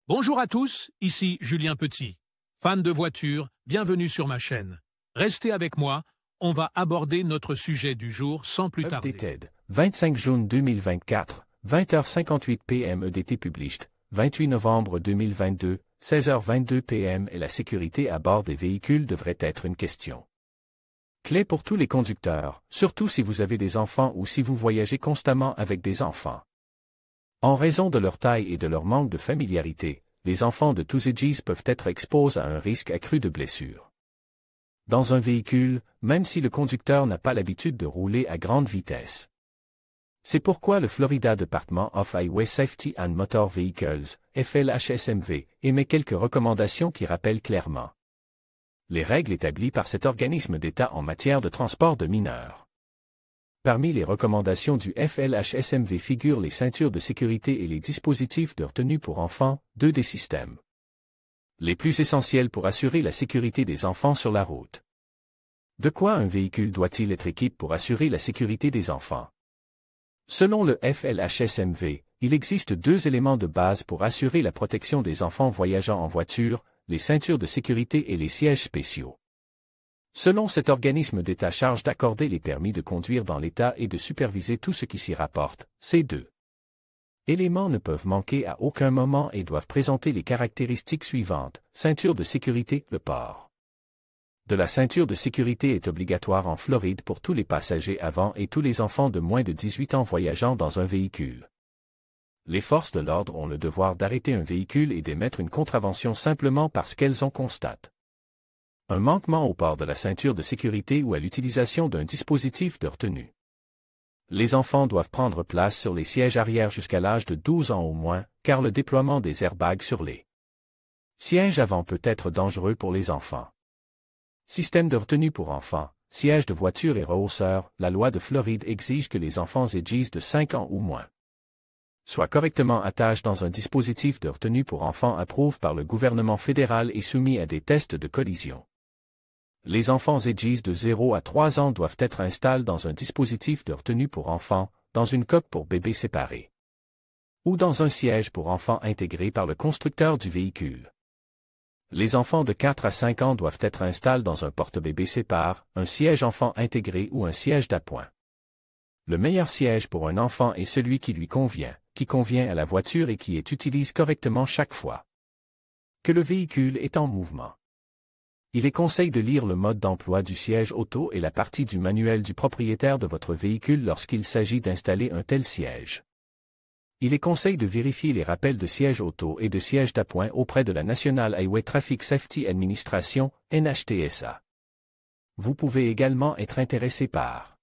Bonjour à tous, ici Julien Petit. Fan de voitures, bienvenue sur ma chaîne. Restez avec moi, on va aborder notre sujet du jour sans plus tarder. Updated, 25 juin 2024, 20h58 p.m. EDT Published, 28 novembre 2022, 16h22 p.m. et la sécurité à bord des véhicules devrait être une question clé pour tous les conducteurs, surtout si vous avez des enfants ou si vous voyagez constamment avec des enfants. En raison de leur taille et de leur manque de familiarité, les enfants de tous âges peuvent être exposés à un risque accru de blessures. Dans un véhicule, même si le conducteur n'a pas l'habitude de rouler à grande vitesse. C'est pourquoi le Florida Department of Highway Safety and Motor Vehicles, FLHSMV, émet quelques recommandations qui rappellent clairement les règles établies par cet organisme d'État en matière de transport de mineurs. Parmi les recommandations du FLHSMV figurent les ceintures de sécurité et les dispositifs de retenue pour enfants, deux des systèmes les plus essentiels pour assurer la sécurité des enfants sur la route. De quoi un véhicule doit-il être équipé pour assurer la sécurité des enfants? Selon le FLHSMV, il existe deux éléments de base pour assurer la protection des enfants voyageant en voiture, les ceintures de sécurité et les sièges spéciaux. Selon cet organisme d'État charge d'accorder les permis de conduire dans l'État et de superviser tout ce qui s'y rapporte, ces deux éléments ne peuvent manquer à aucun moment et doivent présenter les caractéristiques suivantes. Ceinture de sécurité, le port de la ceinture de sécurité est obligatoire en Floride pour tous les passagers avant et tous les enfants de moins de 18 ans voyageant dans un véhicule. Les forces de l'ordre ont le devoir d'arrêter un véhicule et d'émettre une contravention simplement parce qu'elles en constatent un manquement au port de la ceinture de sécurité ou à l'utilisation d'un dispositif de retenue. Les enfants doivent prendre place sur les sièges arrière jusqu'à l'âge de 12 ans au moins, car le déploiement des airbags sur les sièges avant peut être dangereux pour les enfants. Système de retenue pour enfants, sièges de voiture et rehausseurs, la loi de Floride exige que les enfants âgés de 5 ans ou moins soient correctement attachés dans un dispositif de retenue pour enfants approuvé par le gouvernement fédéral et soumis à des tests de collision. Les enfants âgés de 0 à 3 ans doivent être installés dans un dispositif de retenue pour enfants, dans une coque pour bébés séparée, ou dans un siège pour enfants intégré par le constructeur du véhicule. Les enfants de 4 à 5 ans doivent être installés dans un porte-bébé séparé, un siège enfant intégré ou un siège d'appoint. Le meilleur siège pour un enfant est celui qui lui convient, qui convient à la voiture et qui est utilisé correctement chaque fois que le véhicule est en mouvement. Il est conseillé de lire le mode d'emploi du siège auto et la partie du manuel du propriétaire de votre véhicule lorsqu'il s'agit d'installer un tel siège. Il est conseillé de vérifier les rappels de siège auto et de siège d'appoint auprès de la National Highway Traffic Safety Administration, NHTSA. Vous pouvez également être intéressé par